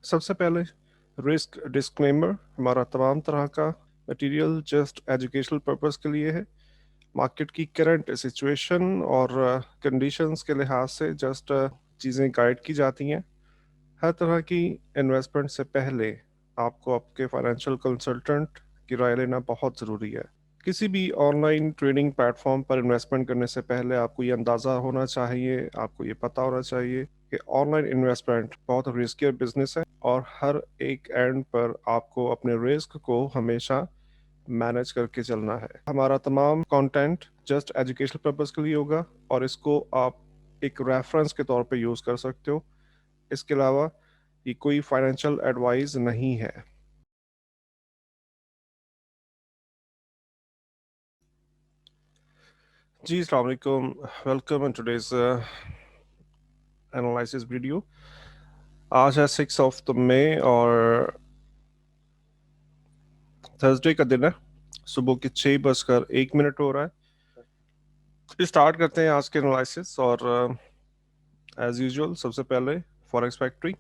सबसे पहले risk disclaimer. हमारा तमाम तरह का मटेरियल जस्ट एजुकेशनल पर्पस के लिए है। मार्केट की करंट सिचुएशन और कंडीशंस के लिहाज से जस्ट चीज़ें गाइड की जाती हैं। हर तरह की इन्वेस्टमेंट से पहले आपको आपके फाइनेंशियल कंसल्टेंट की राय लेना बहुत ज़रूरी है। किसी भी ऑनलाइन ट्रेडिंग प्लेटफॉर्म पर इन्वेस्टमेंट करने से पहले आपको ये अंदाज़ा होना चाहिए, आपको ये पता होना चाहिए कि ऑनलाइन इन्वेस्टमेंट बहुत रिस्की बिजनेस है और हर एक एंड पर आपको अपने रिस्क को हमेशा मैनेज करके चलना है। हमारा तमाम कंटेंट जस्ट एजुकेशनल पर्पस के लिए होगा और इसको आप एक रेफरेंस के तौर पे यूज़ कर सकते हो। इसके अलावा ये कोई फाइनेंशियल एडवाइस नहीं है। जी अस्सलाम वालेकुम, welcome in today's analysis video. आज है 6 मई और थर्सडे का दिन है। सुबह के 6:01 हो रहा है। स्टार्ट करते हैं आज के एनालिसिस और एज यूजुअल सबसे पहले फॉरेक्स फैक्ट्री।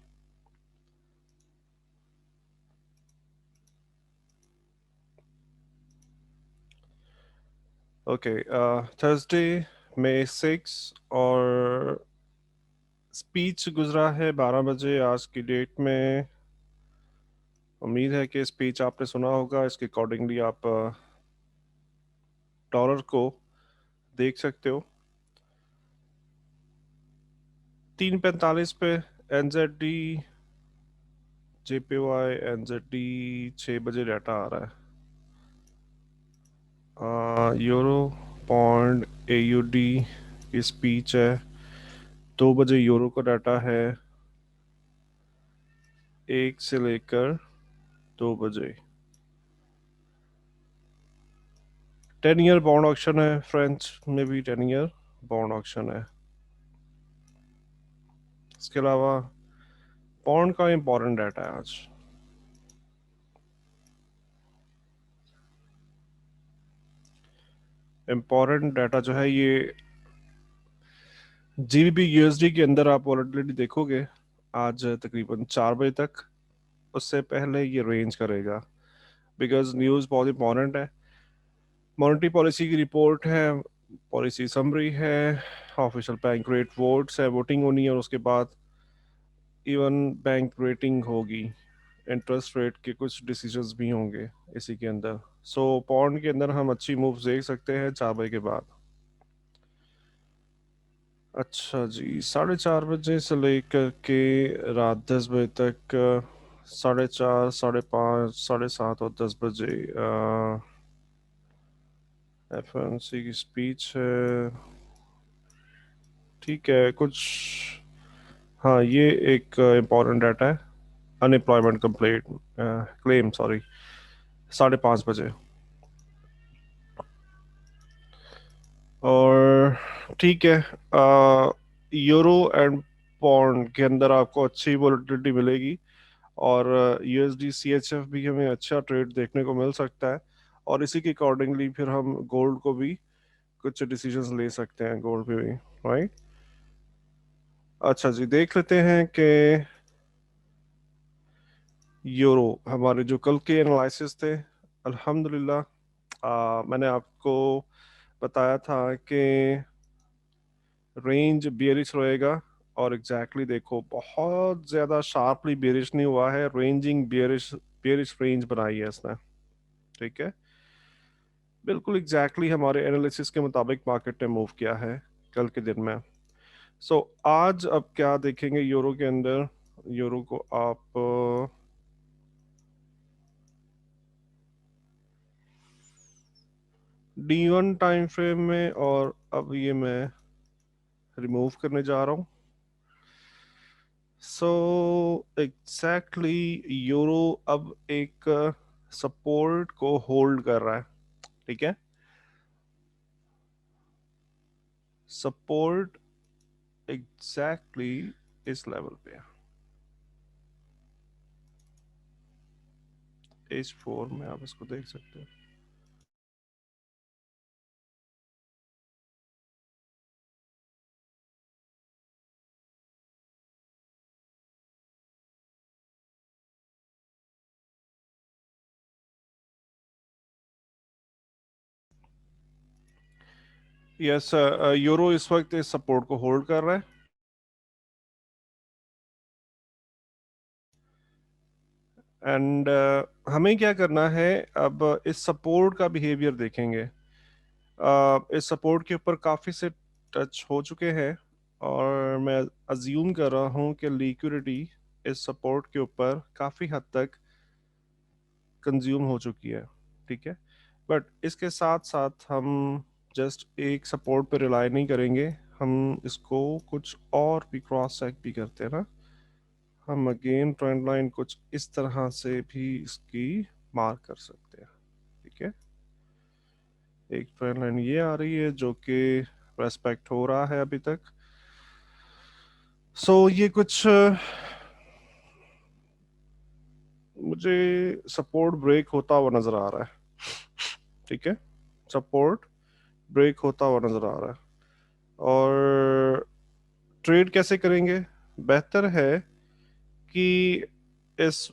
ओके, थर्सडे मई 6 और स्पीच गुजरा है 12 बजे आज की डेट में। उम्मीद है कि स्पीच आपने सुना होगा। इसके अकॉर्डिंगली आप डॉलर को देख सकते हो। 3:45 पे NZD JPY NZD 6 बजे डाटा आ रहा है। यूरो पौंड AUD की स्पीच है। 2 बजे यूरो का डाटा है, 1 से लेकर 2 बजे। 10 ईयर बॉन्ड ऑक्शन है, फ्रेंच में भी 10 ईयर बॉन्ड ऑक्शन है। इसके अलावा पौंड का इम्पोर्टेंट डाटा है आज। इम्पोर्टेंट डाटा जो है ये GBP USD के अंदर आप वॉलेटिलिटी देखोगे आज तकरीबन 4 बजे तक। उससे पहले ये रेंज करेगा बिकॉज न्यूज़ बहुत इंपॉर्टेंट है। मॉनेटरी पॉलिसी की रिपोर्ट है, पॉलिसी समरी है, ऑफिशियल बैंक रेट वोट्स है, वोटिंग होनी है और उसके बाद इवन बैंक रेटिंग होगी। इंटरेस्ट रेट के कुछ डिसीजंस भी होंगे इसी के अंदर। सो पॉन्ड के अंदर हम अच्छी मूव्स देख सकते हैं 4 बजे के बाद। अच्छा जी, 4:30 बजे से लेकर के रात 10 बजे तक 4:30, 5:30, 7:30 और 10 बजे FOMC की स्पीच है। ठीक है कुछ। हाँ, ये एक इम्पोर्टेंट डाटा है, अनएम्प्लॉयमेंट कंप्लेंट क्लेम, सॉरी, 5:30 बजे। और ठीक है, यूरो एंड पौंड के अंदर आपको अच्छी वोलेटिलिटी मिलेगी और USD CHF भी हमें अच्छा ट्रेड देखने को मिल सकता है। और इसी के अकॉर्डिंगली फिर हम गोल्ड को भी कुछ डिसीजंस ले सकते हैं, गोल्ड पे भी, राइट। अच्छा जी, देख लेते हैं कि यूरो हमारे जो कल के एनालिसिस थे, अल्हम्दुलिल्लाह मैंने आपको बताया था कि रेंज बेयरिश रहेगा और एग्जैक्टली देखो बहुत ज़्यादा शार्पली बेयरिश नहीं हुआ है, रेंजिंग बेयरिश बेयरिश रेंज बनाई है इसने। ठीक है, बिल्कुल एग्जैक्टली हमारे एनालिसिस के मुताबिक मार्केट ने मूव किया है कल के दिन में। सो आज अब क्या देखेंगे यूरो के अंदर। यूरो को आप D1 टाइम फ्रेम में, और अब ये मैं रिमूव करने जा रहा हूँ। सो एग्जैक्टली यूरो अब एक सपोर्ट को होल्ड कर रहा है। ठीक है, सपोर्ट एग्जैक्टली इस लेवल पे है, H4 में आप इसको देख सकते हैं। यस, यूरो इस वक्त इस सपोर्ट को होल्ड कर रहा है। एंड हमें क्या करना है, अब इस सपोर्ट का बिहेवियर देखेंगे। इस सपोर्ट के ऊपर काफ़ी से टच हो चुके हैं, और मैं अज्यूम कर रहा हूँ कि लिक्विडिटी इस सपोर्ट के ऊपर काफ़ी हद तक कंज्यूम हो चुकी है। ठीक है, बट इसके साथ साथ हम जस्ट एक सपोर्ट पे रिलाई नहीं करेंगे, हम इसको कुछ और भी क्रॉस चेक भी करते हैं ना। हम अगेन ट्रेंड लाइन कुछ इस तरह से भी इसकी मार्क कर सकते हैं। ठीक है, एक ट्रेंड लाइन ये आ रही है जो कि रेस्पेक्ट हो रहा है अभी तक। ये कुछ मुझे सपोर्ट ब्रेक होता हुआ नजर आ रहा है। ठीक है, सपोर्ट ब्रेक होता हुआ नजर आ रहा है। और ट्रेड कैसे करेंगे? बेहतर है कि इस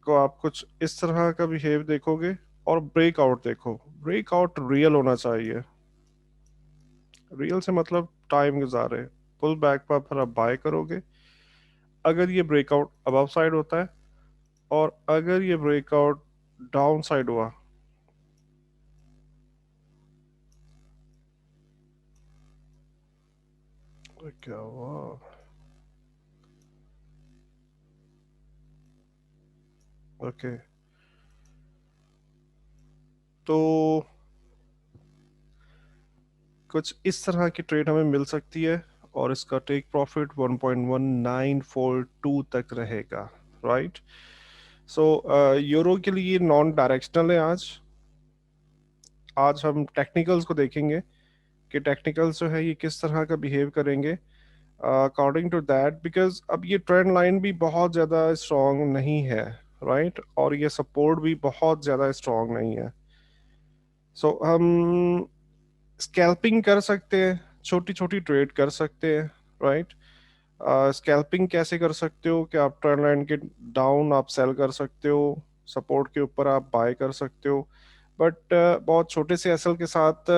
को आप कुछ इस तरह का बिहेव देखोगे, और ब्रेकआउट देखो। ब्रेकआउट रियल होना चाहिए। रियल से मतलब टाइम गुजारे। पुल बैक पर फिर आप बाय करोगे। अगर ये ब्रेकआउट अबव साइड होता है, और अगर ये ब्रेकआउट डाउन साइड हुआ, तो क्या हुआ? ओके, तो कुछ इस तरह की ट्रेड हमें मिल सकती है, और इसका टेक प्रॉफिट 1.1942 तक रहेगा। राइट। यूरो के लिए नॉन डायरेक्शनल है आज। आज हम टेक्निकल्स को देखेंगे कि टेक्निकल्स जो है ये किस तरह का बिहेव करेंगे अकॉर्डिंग टू दैट, बिकॉज अब ये ट्रेंड लाइन भी बहुत ज़्यादा स्ट्रांग नहीं है। राइट, और ये सपोर्ट भी बहुत ज़्यादा स्ट्रांग नहीं है। हम स्कैल्पिंग कर सकते हैं, छोटी छोटी ट्रेड कर सकते हैं। राइट, स्कैल्पिंग कैसे कर सकते हो कि आप ट्रेंड लाइन के डाउन आप सेल कर सकते हो, सपोर्ट के ऊपर आप बाय कर सकते हो। बट बहुत छोटे से एसएल के साथ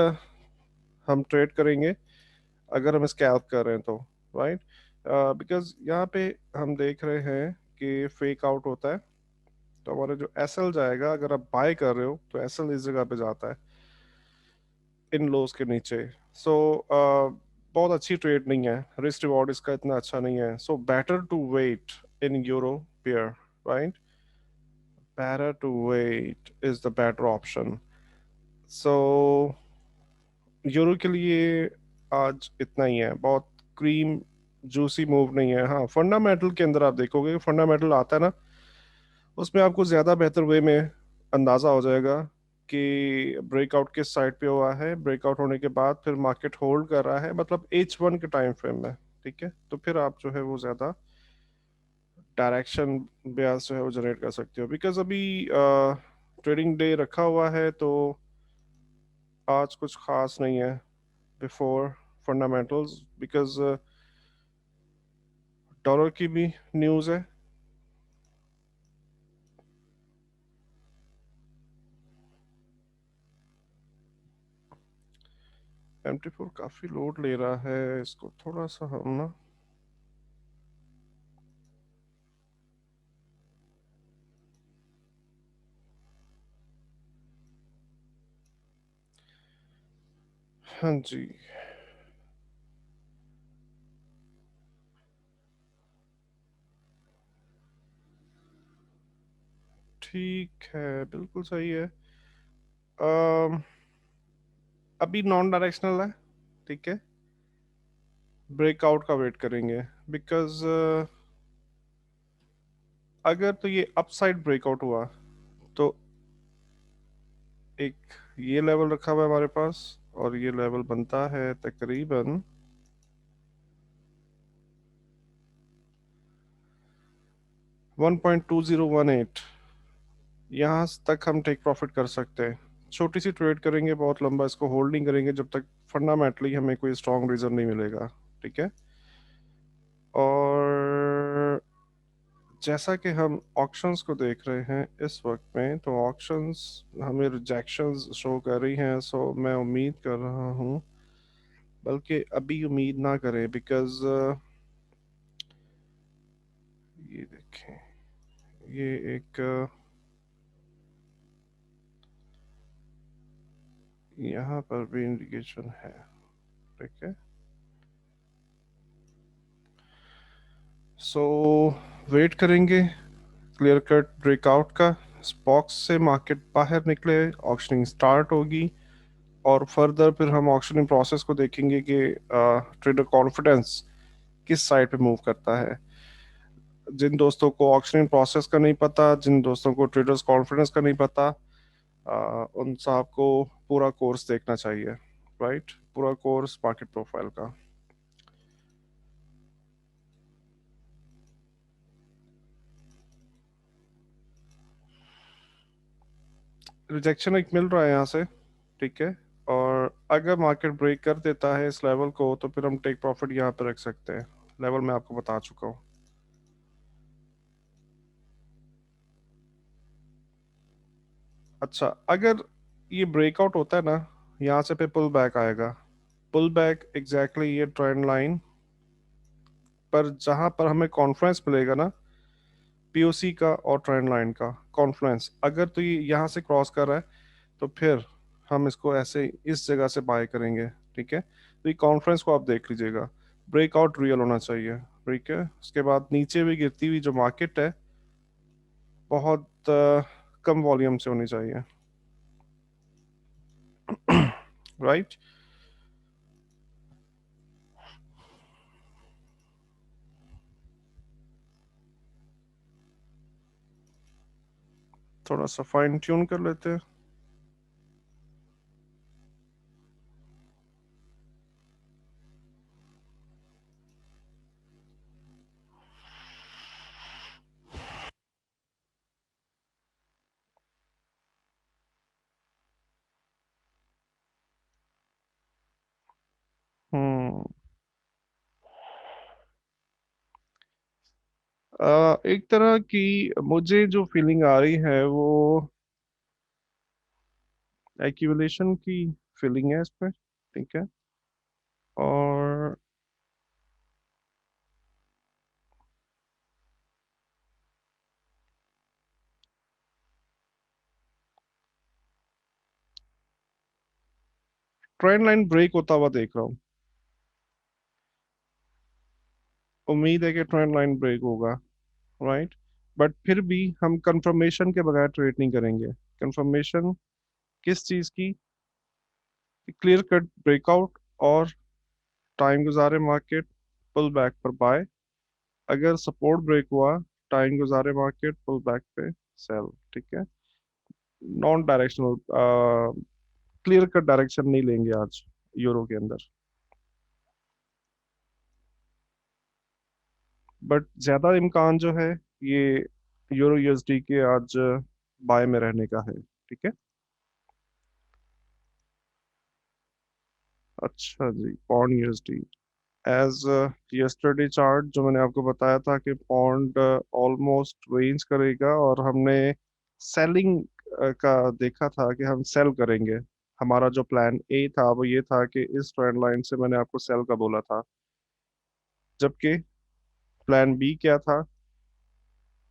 हम ट्रेड करेंगे अगर हम स्कैल्प कर रहे हैं तो। राइट, बिकॉज यहाँ पे हम देख रहे हैं कि फेक आउट होता है। तो हमारा जो एसएल जाएगा, अगर आप बाय कर रहे हो तो एसएल इस जगह पे जाता है, इन लोज के नीचे। बहुत अच्छी ट्रेड नहीं है, रिस्क रिवॉर्ड इसका इतना अच्छा नहीं है। Better to wait in euro pair. Right, better to wait is the better option. सो यूरो के लिए आज इतना ही है, बहुत क्रीम जूसी मूव नहीं है। हाँ, फंडामेंटल के अंदर आप देखोगे, फंडामेंटल आता है ना, उसमें आपको ज़्यादा बेहतर वे में अंदाज़ा हो जाएगा कि ब्रेकआउट किस साइड पे हुआ है। ब्रेकआउट होने के बाद फिर मार्केट होल्ड कर रहा है, मतलब H1 के टाइम फ्रेम में। ठीक है, तो फिर आप जो है वो ज़्यादा डायरेक्शन ब्याज जो है वो जनरेट कर सकते हो। बिकॉज अभी ट्रेडिंग डे रखा हुआ है, तो आज कुछ खास नहीं है बिफोर फंडामेंटल्स, बिकॉज डॉलर की भी न्यूज़ है। MT4 काफ़ी लोड ले रहा है, इसको थोड़ा सा हम ना, हाँ जी, ठीक है, बिल्कुल सही है। अम, अभी नॉन डायरेक्शनल है। ठीक है, ब्रेकआउट का वेट करेंगे, बिकॉज अगर तो ये अपसाइड ब्रेकआउट हुआ, तो एक ये लेवल रखा हुआ है हमारे पास, और ये लेवल बनता है तकरीबन 1.2018। यहाँ तक हम टेक प्रॉफिट कर सकते हैं। छोटी सी ट्रेड करेंगे, बहुत लंबा इसको होल्ड नहीं करेंगे जब तक फंडामेंटली हमें कोई स्ट्रॉन्ग रीजन नहीं मिलेगा। ठीक है, और जैसा कि हम ऑक्शंस को देख रहे हैं इस वक्त में, तो ऑक्शंस हमें रिजेक्शंस शो कर रही हैं। सो मैं उम्मीद कर रहा हूँ, बल्कि अभी उम्मीद ना करें, बिकॉज ये देखें, ये एक यहाँ पर भी इंडिकेशन है। ठीक है, सो वेट करेंगे क्लियर कट ब्रेकआउट का। इस बॉक्स से मार्केट बाहर निकले, ऑक्शनिंग स्टार्ट होगी, और फर्दर फिर हम ऑक्शनिंग प्रोसेस को देखेंगे कि ट्रेडर कॉन्फिडेंस किस साइड पे मूव करता है। जिन दोस्तों को ऑक्शनिंग प्रोसेस का नहीं पता, जिन दोस्तों को ट्रेडर्स कॉन्फिडेंस का नहीं पता, उन साहब को पूरा कोर्स देखना चाहिए। राइट, पूरा कोर्स मार्केट प्रोफाइल का। रिजेक्शन एक मिल रहा है यहाँ से। ठीक है, और अगर मार्केट ब्रेक कर देता है इस लेवल को, तो फिर हम टेक प्रॉफिट यहाँ पे रख सकते हैं। लेवल मैं आपको बता चुका हूँ। अच्छा, अगर ये ब्रेकआउट होता है ना, यहाँ से पे पुल बैक आएगा। पुल बैक एग्जैक्टली ये ट्रेंड लाइन पर जहां पर हमें कॉन्फ्रेंस मिलेगा ना, पीओसी का और ट्रेंड लाइन का कॉन्फ्रेंस, अगर तो ये यहाँ से क्रॉस कर रहा है, तो फिर हम इसको ऐसे इस जगह से बाय करेंगे। ठीक है, तो ये कॉन्फ्रेंस को आप देख लीजिएगा, ब्रेकआउट रियल होना चाहिए। ठीक है, उसके बाद नीचे भी गिरती हुई जो मार्केट है, बहुत कम वॉल्यूम से होनी चाहिए। राइट। थोड़ा सा फाइन ट्यून कर लेते हैं। हम्म। एक तरह की मुझे जो फीलिंग आ रही है वो एक्यूमुलेशन की फीलिंग है इस पर। ठीक है, और ट्रेंड लाइन ब्रेक होता हुआ देख रहा हूँ। उम्मीद है कि ट्रेंड लाइन ब्रेक होगा। राइट, बट फिर भी हम कंफर्मेशन के बगैर ट्रेड नहीं करेंगे। कंफर्मेशन किस चीज़ की? क्लियर कट ब्रेकआउट और टाइम गुजारे मार्केट पुल बैक पर बाय। अगर सपोर्ट ब्रेक हुआ, टाइम गुजारे मार्केट पुल बैक पे सेल। ठीक है, non directional, clear cut direction नहीं लेंगे आज यूरो के अंदर। बट ज्यादा इम्कान जो है ये यूरो यूएसडी के आज बाय में रहने का है। ठीक है। अच्छा जी, pound USD as yesterday chart जो मैंने आपको बताया था कि पौंड ऑलमोस्ट रेंज करेगा, और हमने सेलिंग का देखा था कि हम सेल करेंगे। हमारा जो प्लान ए था वो ये था कि इस ट्रेंड लाइन से मैंने आपको सेल का बोला था, जबकि प्लान बी क्या था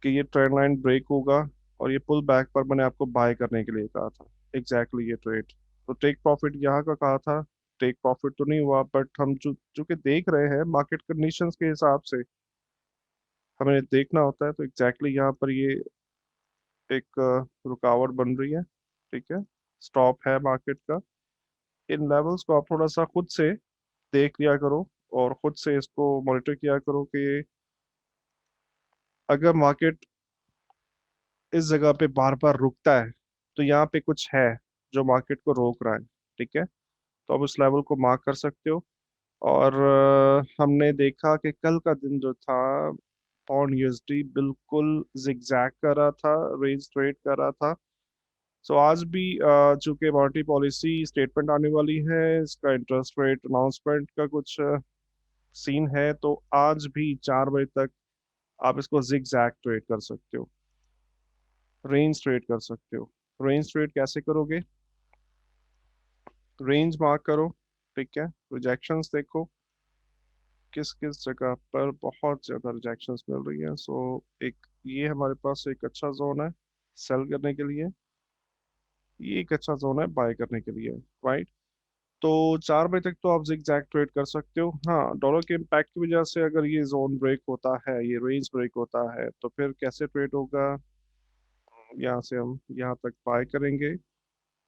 कि ये ट्रेंड लाइन ब्रेक होगा और ये पुल बैक पर मैंने आपको बाय करने के लिए कहा था। एग्जैक्टली ये ट्रेड, तो टेक प्रॉफिट यहाँ का कहा था। टेक प्रॉफिट तो नहीं हुआ, बट हम जो जो कि देख रहे हैं मार्केट कंडीशंस के हिसाब से हमें देखना होता है। तो एग्जैक्टली यहाँ पर ये एक रुकावट बन रही है। ठीक है, स्टॉप है मार्केट का। इन लेवल्स को आप थोड़ा सा खुद से देख लिया करो, और खुद से इसको मॉनिटर किया करो कि अगर मार्केट इस जगह पे बार बार रुकता है, तो यहाँ पे कुछ है जो मार्केट को रोक रहा है। ठीक है, तो आप उस लेवल को मार्क कर सकते हो। और हमने देखा कि कल का दिन जो था, पौंड यूएसडी बिल्कुल जिगजैग कर रहा था, रेंज ट्रेड कर रहा था। सो आज भी चूंकि मॉनेटरी पॉलिसी स्टेटमेंट आने वाली है, इसका इंटरेस्ट रेट अनाउंसमेंट का कुछ सीन है, तो आज भी 4 बजे तक आप इसको जिग जैग ट्रेड कर सकते हो, रेंज ट्रेड कर सकते हो। रेंज ट्रेड कैसे करोगे? रेंज मार्क करो, ठीक है, रिजेक्शंस देखो किस किस जगह पर बहुत ज़्यादा रिजेक्शंस मिल रही हैं। सो एक ये हमारे पास एक अच्छा जोन है सेल करने के लिए, ये एक अच्छा जोन है बाय करने के लिए, राइट। तो 4 बजे तक तो आप जिग जैग ट्रेड कर सकते हो। हाँ, डॉलर के इम्पैक्ट की वजह से अगर ये जोन ब्रेक होता है, ये रेंज ब्रेक होता है, तो फिर कैसे ट्रेड होगा? यहाँ से हम यहाँ तक बाय करेंगे,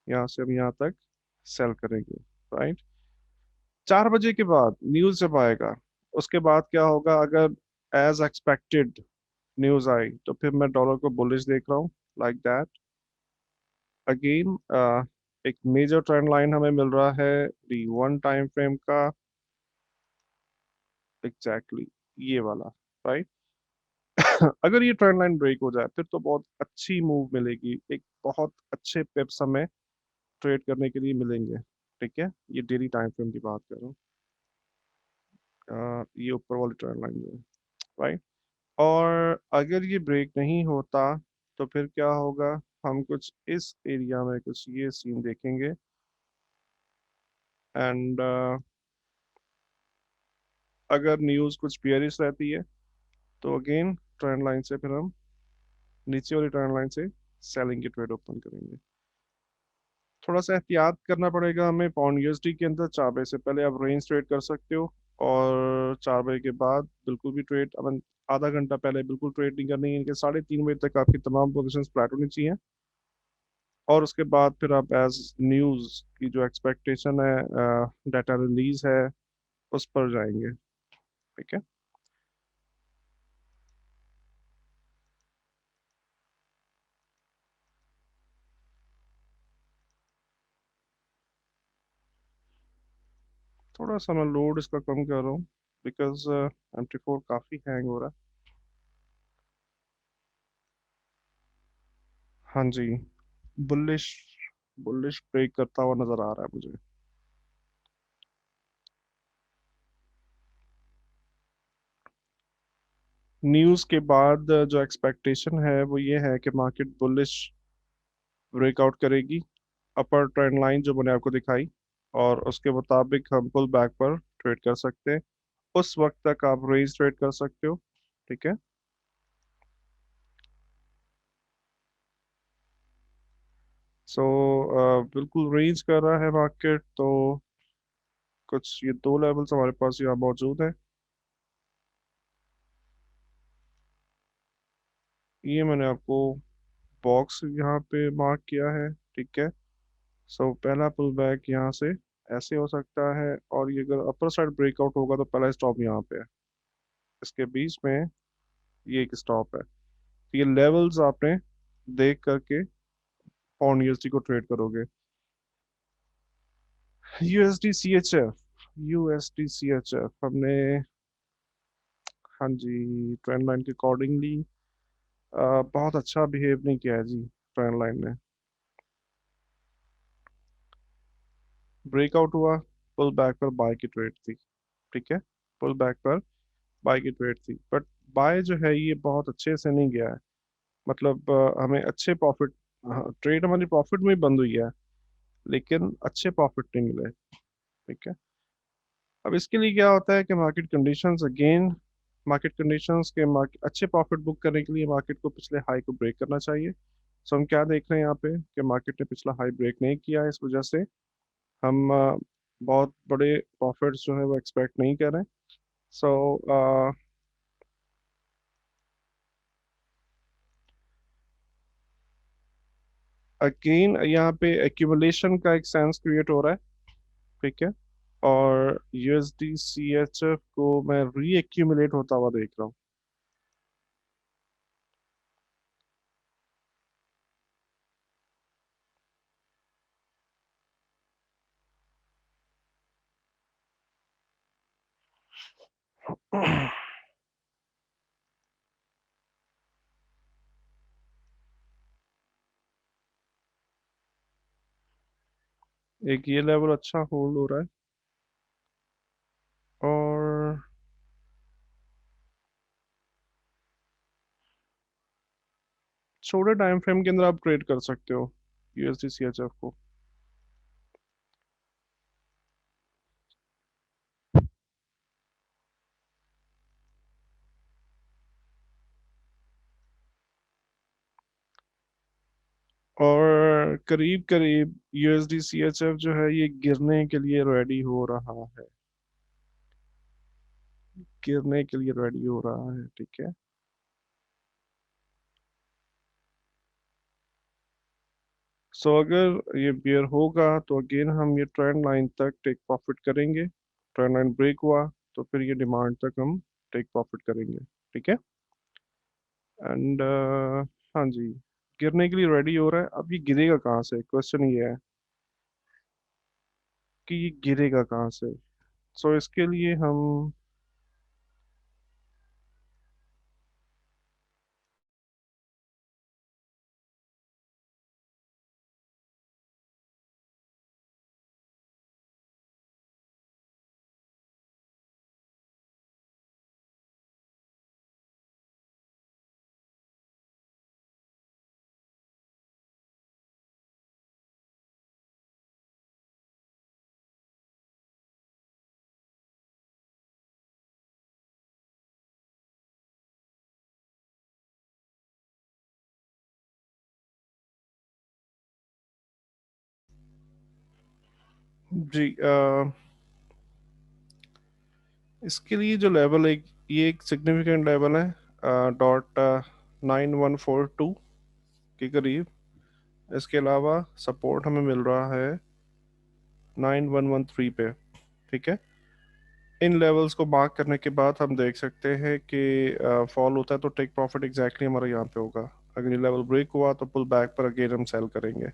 यहाँ से हम यहाँ तक सेल करेंगे, राइट। 4 बजे के बाद न्यूज़ जब आएगा, उसके बाद क्या होगा? अगर एज एक्सपेक्टेड न्यूज़ आई तो फिर मैं डॉलर को बुलिश देख रहा हूँ, लाइक दैट। अगेन एक मेजर ट्रेंड लाइन हमें मिल रहा है दी 1 टाइम फ्रेम का, एग्जैक्टली ये वाला, राइट। अगर ये ट्रेंड लाइन ब्रेक हो जाए फिर तो बहुत अच्छी मूव मिलेगी, एक बहुत अच्छे पिप्स हमें ट्रेड करने के लिए मिलेंगे, ठीक है। ये डेली टाइम फ्रेम की बात कर रहा हूँ, ये ऊपर वाली ट्रेंड लाइन में, राइट। और अगर ये ब्रेक नहीं होता तो फिर क्या होगा? हम कुछ इस एरिया में कुछ ये सीन देखेंगे, एंड अगर न्यूज़ कुछ बियरिश रहती है तो अगेन ट्रेंड लाइन से फिर हम नीचे वाली ट्रेंड लाइन से सेलिंग की ट्रेड ओपन करेंगे। थोड़ा सा एहतियात करना पड़ेगा हमें पाउंड यूएसडी के अंदर। 4 बजे से पहले आप रेंज ट्रेड कर सकते हो, और 4 बजे के बाद बिल्कुल भी ट्रेड, अपन आधा घंटा पहले बिल्कुल ट्रेड नहीं करनी है। इनके 3:30 बजे तक आपकी तमाम पोजीशंस फ्लैट होनी चाहिए, और उसके बाद फिर आप एज न्यूज़ की जो एक्सपेक्टेशन है, डाटा रिलीज है, उस पर जाएंगे, ठीक है। थोड़ा सा मैं लोड इसका कम कर रहा हूँ, बिकॉज MT4 काफ़ी हैंग हो रहा है। हाँ जी, बुलिश बुलिश ब्रेक करता हुआ नजर आ रहा है मुझे। न्यूज़ के बाद जो एक्सपेक्टेशन है वो ये है कि मार्केट बुलिश ब्रेकआउट करेगी, अपर ट्रेंड लाइन जो मैंने आपको दिखाई, और उसके मुताबिक हम पुल बैक पर ट्रेड कर सकते हैं। उस वक्त तक आप रेंज ट्रेड कर सकते हो, ठीक है। सो बिल्कुल रेंज कर रहा है मार्केट, तो कुछ ये दो लेवल्स हमारे पास यहाँ मौजूद है। ये मैंने आपको बॉक्स यहाँ पे मार्क किया है, ठीक है। सो पहला पुल बैक यहाँ से ऐसे हो सकता है, और ये अगर अपर साइड ब्रेकआउट होगा तो पहला स्टॉप यहाँ पे है, इसके बीच में ये एक स्टॉप है। तो ये लेवल्स आपने देख करके पाउंड यूएसडी को ट्रेड करोगे। यूएसडी सीएचएफ, यूएसडी सीएचएफ हमने, हाँ जी, ट्रेंड लाइन के अकॉर्डिंगली बहुत अच्छा बिहेव नहीं किया है जी ट्रेंड लाइन ने। ब्रेकआउट हुआ, पुल बैक पर बाय की ट्रेड थी, ठीक है। पुल बैक पर बाय की ट्रेड थी, बट बाय जो है ये बहुत अच्छे से नहीं गया है। मतलब हमें अच्छे प्रॉफिट, ट्रेड हमारी प्रॉफिट में ही बंद हुई है, लेकिन अच्छे प्रॉफिट नहीं मिले, ठीक है। अब इसके लिए क्या होता है कि market conditions again, market conditions के मार्केट अच्छे प्रॉफिट बुक करने के लिए मार्केट को पिछले हाई को ब्रेक करना चाहिए। सो हम क्या देख रहे हैं यहाँ पे कि मार्केट ने पिछला हाई ब्रेक नहीं किया है, इस वजह से हम बहुत बड़े प्रॉफिट्स जो है वो एक्सपेक्ट नहीं कर रहे हैं। सो अगेन यहाँ पे एक्यूमुलेशन का एक सेंस क्रिएट हो रहा है, ठीक है। और यूएसडी सीएचएफ को मैं री एक्यूमुलेट होता हुआ देख रहा हूँ। एक ये लेवल अच्छा होल्ड हो रहा है, और छोटे टाइम फ्रेम के अंदर आप ट्रेड कर सकते हो यूएसडी सीएचएफ को। और करीब करीब यूएसडी सीएचएफ जो है ये गिरने के लिए रेडी हो रहा है, गिरने के लिए रेडी हो रहा है, ठीक है। सो अगर ये बियर होगा तो अगेन हम ये ट्रेंड लाइन तक टेक प्रॉफिट करेंगे। ट्रेंड लाइन ब्रेक हुआ तो फिर ये डिमांड तक हम टेक प्रॉफिट करेंगे, ठीक है। एंड हाँ जी, गिरने के लिए रेडी हो रहा है। अब ये गिरेगा कहाँ से, क्वेश्चन ये है कि ये गिरेगा कहाँ से। सो इसके लिए हम जी इसके लिए जो लेवल है, ये एक सिग्निफिकेंट लेवल है, डॉट 9142 के करीब। इसके अलावा सपोर्ट हमें मिल रहा है 9113 पे, ठीक है। इन लेवल्स को मार्क करने के बाद हम देख सकते हैं कि फॉल होता है तो टेक प्रॉफिट एग्जैक्टली हमारा यहाँ पे होगा। अगर ये लेवल ब्रेक हुआ तो पुल बैक पर अगेन हम सेल करेंगे।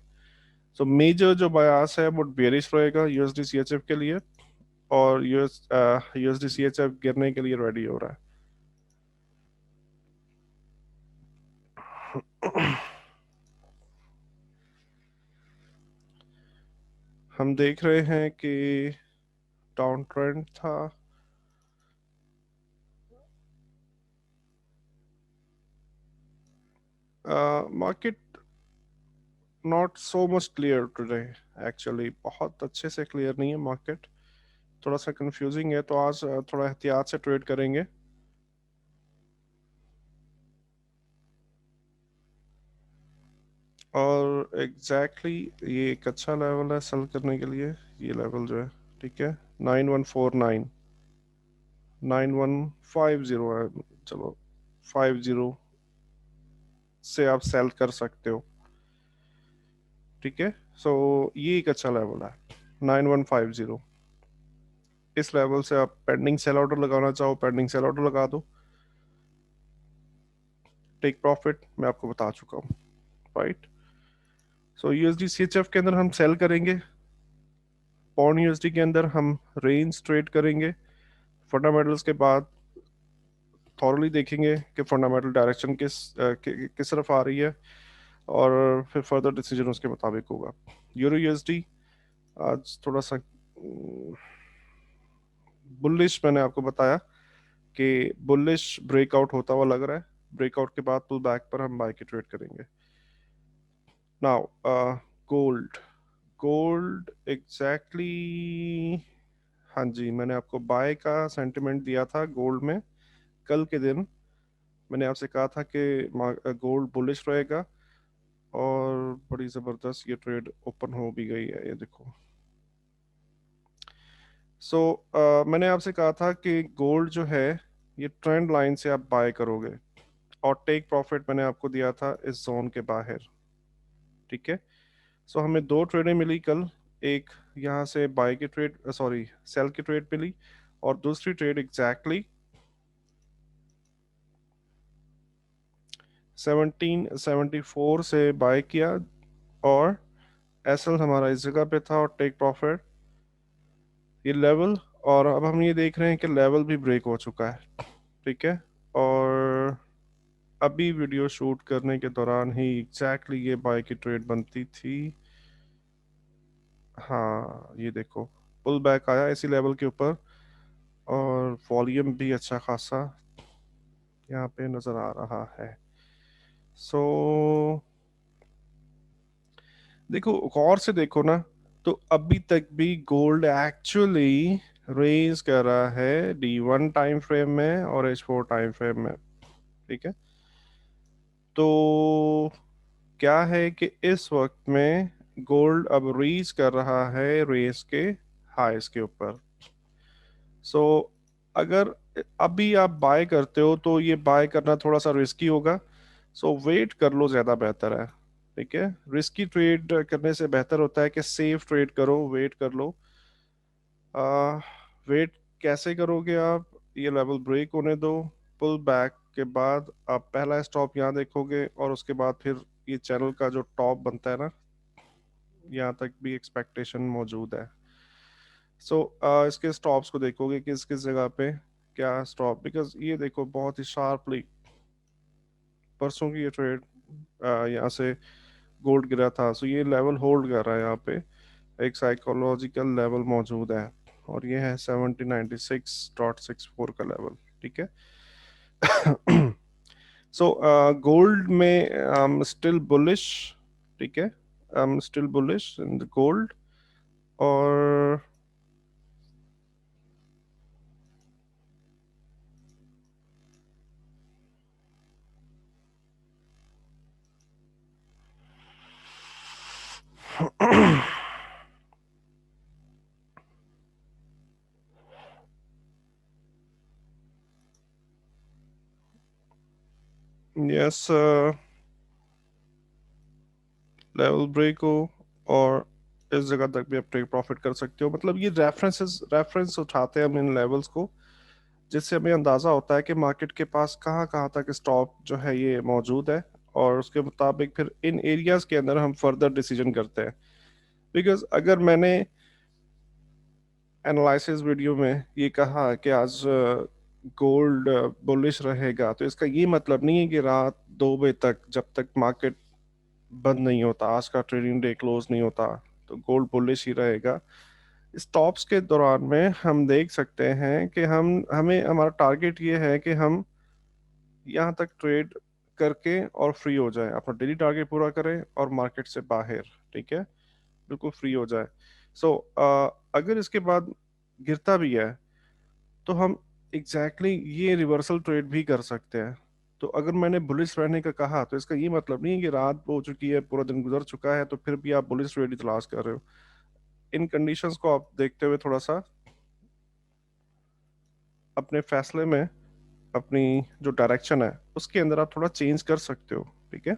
सो मेजर जो बयास है वो बेरिश रहेगा यूएसडी सीएचएफ के लिए, और यूएसडी सीएचएफ गिरने के लिए रेडी हो रहा है। हम देख रहे हैं कि डाउन ट्रेंड था। Market not so much clear today, actually बहुत अच्छे से क्लियर नहीं है मार्केट, थोड़ा सा कंफ्यूजिंग है। तो आज थोड़ा एहतियात से ट्रेड करेंगे। और ये एक अच्छा लेवल है सेल करने के लिए, ये लेवल जो है, ठीक है। 9149, 9150 है। चलो 50 से आप सेल कर सकते हो, ठीक है। सो ये एक अच्छा लेवल है 9150। इस लेवल से आप पेंडिंग सेल ऑर्डर लगाना चाहो पेंडिंग सेल ऑर्डर लगा दो। टेक प्रॉफिट मैं आपको बता चुका हूँ, राइट। सो यूएसडी सीएचएफ के अंदर हम सेल करेंगे। पौंड यूएसडी के अंदर हम रेंज ट्रेड करेंगे। फंडामेंटल्स के बाद थॉरली देखेंगे कि फंडामेंटल डायरेक्शन किस तरफ आ रही है, और फिर फर्दर डिसीजन उसके मुताबिक होगा। यूरो यूएसडी आज थोड़ा सा बुलिश, मैंने आपको बताया कि बुलिश ब्रेकआउट होता हुआ लग रहा है। ब्रेकआउट के बाद पुल बैक पर हम बाय की ट्रेड करेंगे। नाउ गोल्ड, गोल्ड एग्जैक्टली, हाँ जी, मैंने आपको बाय का सेंटिमेंट दिया था गोल्ड में कल के दिन। मैंने आपसे कहा था कि गोल्ड बुलिश रहेगा, और बड़ी ज़बरदस्त ये ट्रेड ओपन हो भी गई है, ये देखो। सो मैंने आपसे कहा था कि गोल्ड जो है ये ट्रेंड लाइन से आप बाय करोगे, और टेक प्रॉफिट मैंने आपको दिया था इस जोन के बाहर, ठीक है। सो हमें दो ट्रेडें मिली कल। एक यहाँ से बाय की ट्रेड, सॉरी सेल की ट्रेड मिली, और दूसरी ट्रेड एग्जैक्टली 1774 से बाय किया, और एसएल हमारा इस जगह पे था, और टेक प्रॉफिट ये लेवल। और अब हम ये देख रहे हैं कि लेवल भी ब्रेक हो चुका है, ठीक है। और अभी वीडियो शूट करने के दौरान ही एग्जैक्टली ये बाय की ट्रेड बनती थी। हाँ ये देखो, पुल बैक आया इसी लेवल के ऊपर, और वॉल्यूम भी अच्छा खासा यहाँ पे नज़र आ रहा है। सो देखो, गौर से देखो ना, तो अभी तक भी गोल्ड एक्चुअली रेज कर रहा है D1 टाइम फ्रेम में और H4 टाइम फ्रेम में। ठीक है, तो क्या है कि इस वक्त में गोल्ड अब रीच कर रहा है रेस के हाईस के ऊपर। सो अगर अभी आप बाय करते हो तो ये बाय करना थोड़ा सा रिस्की होगा। सो वेट कर लो, ज़्यादा बेहतर है। ठीक है, रिस्की ट्रेड करने से बेहतर होता है कि सेफ ट्रेड करो, वेट कर लो। वेट कैसे करोगे आप? ये लेवल ब्रेक होने दो, पुल बैक के बाद आप पहला स्टॉप यहाँ देखोगे, और उसके बाद फिर ये चैनल का जो टॉप बनता है ना, यहाँ तक भी एक्सपेक्टेशन मौजूद है। सो इसके स्टॉप्स को देखोगे किस किस जगह पे क्या स्टॉप, बिकॉज ये देखो बहुत ही शार्पली परसों की ये ट्रेड यहाँ से गोल्ड गिरा था। सो ये लेवल होल्ड कर रहा है, यहाँ पे एक साइकोलॉजिकल लेवल मौजूद है, और ये है 1796.64 का लेवल। ठीक है। सो गोल्ड में स्टिल बुलिश। ठीक है, still bullish in the gold. और यस, लेवल ब्रेक हो और इस जगह तक भी आप टेक प्रॉफिट कर सकते हो। मतलब ये रेफरेंस उठाते हैं हम इन लेवल्स को, जिससे हमें अंदाजा होता है कि मार्केट के पास कहाँ कहाँ तक स्टॉप जो है ये मौजूद है, और उसके मुताबिक फिर इन एरियाज के अंदर हम फर्दर डिसीजन करते हैं। बिकॉज अगर मैंने एनालिसिस वीडियो में ये कहा कि आज गोल्ड बुलिश रहेगा, तो इसका ये मतलब नहीं है कि रात 2 बजे तक, जब तक मार्केट बंद नहीं होता, आज का ट्रेडिंग डे क्लोज नहीं होता, तो गोल्ड बुलिश ही रहेगा। स्टॉप्स के दौरान में हम देख सकते हैं कि हम हमें हमारा टारगेट ये है कि हम यहाँ तक ट्रेड करके और फ्री हो जाए, अपना डेली टारगेट पूरा करें और मार्केट से बाहर, ठीक है, बिल्कुल फ्री हो जाए। सो अगर इसके बाद गिरता भी है, तो हम ये रिवर्सल ट्रेड भी कर सकते हैं। तो अगर मैंने बुलिश रहने का कहा, तो इसका ये मतलब नहीं है कि रात हो चुकी है, पूरा दिन गुजर चुका है, तो फिर भी आप बुलिश ट्रेड ही तलाश कर रहे हो। इन कंडीशंस को आप देखते हुए थोड़ा सा अपने फैसले में, अपनी जो डायरेक्शन है उसके अंदर आप थोड़ा चेंज कर सकते हो। ठीक है।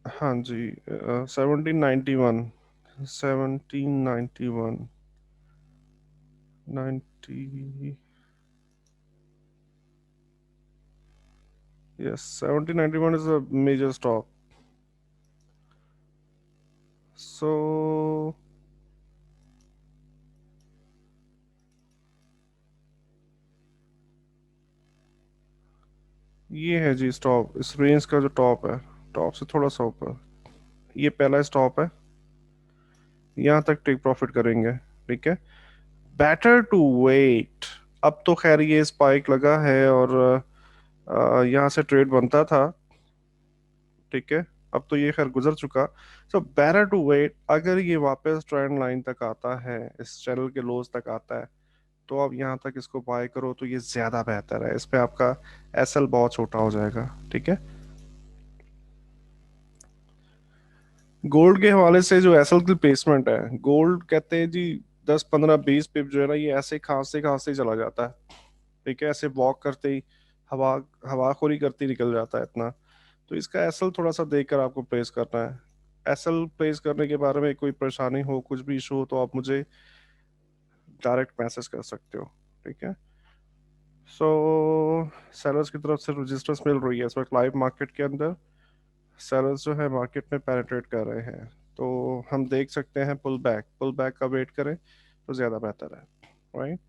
हाँ जी, 1791, 1791, 90, yes, 1791 is a major stop. So ये है जी स्टॉप, इस रेंज का जो टॉप है, टॉप से थोड़ा सा ऊपर, ये पहला स्टॉप है, यहाँ तक टेक प्रॉफिट करेंगे। ठीक है, बेटर टू वेट। अब तो खैर ये स्पाइक लगा है, और यहाँ से ट्रेड बनता था। ठीक है, अब तो ये खैर गुजर चुका। सो बेटर टू वेट, अगर ये वापस ट्रेंड लाइन तक आता है, इस चैनल के लोज तक आता है, तो आप यहाँ तक इसको बाय करो, तो ये ज्यादा बेहतर है। इस पे आपका एसएल बहुत छोटा हो जाएगा। ठीक है, गोल्ड के हवाले से जो एसएल की प्लेसमेंट है, गोल्ड कहते हैं जी 10 15 20 पिप जो है ना, ये ऐसे खांसते खांसते ही चला जाता है। ठीक है, ऐसे वॉक करते ही, हवा हवाखोरी करते ही निकल जाता है इतना। तो इसका एसएल थोड़ा सा देखकर आपको प्लेस करना है। एसएल प्लेस करने के बारे में कोई परेशानी हो, कुछ भी इशू हो, तो आप मुझे डायरेक्ट मैसेज कर सकते हो। ठीक है। सो सेलर्स की तरफ से रजिस्टेंस मिल रही है इस वक्त लाइव मार्केट के अंदर। सेलर्स जो है मार्केट में पेनिट्रेट कर रहे हैं, तो हम देख सकते हैं पुल बैक का वेट करें तो ज़्यादा बेहतर है। राइट।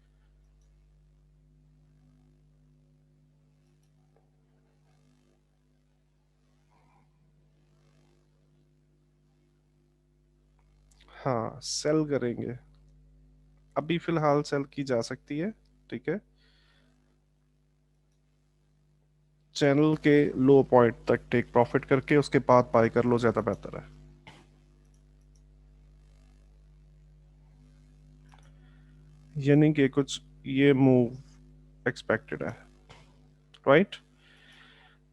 हाँ, सेल करेंगे, अभी फिलहाल सेल की जा सकती है। ठीक है, चैनल के लो पॉइंट तक टेक प्रॉफिट करके उसके बाद बाय कर लो, ज़्यादा बेहतर है। यानी कि कुछ ये मूव एक्सपेक्टेड है, राइट।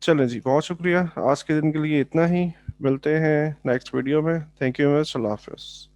चलें जी, बहुत शुक्रिया, आज के दिन के लिए इतना ही। मिलते हैं नेक्स्ट वीडियो में। थैंक यू वेरी मच, अल्लाह हाफिज़।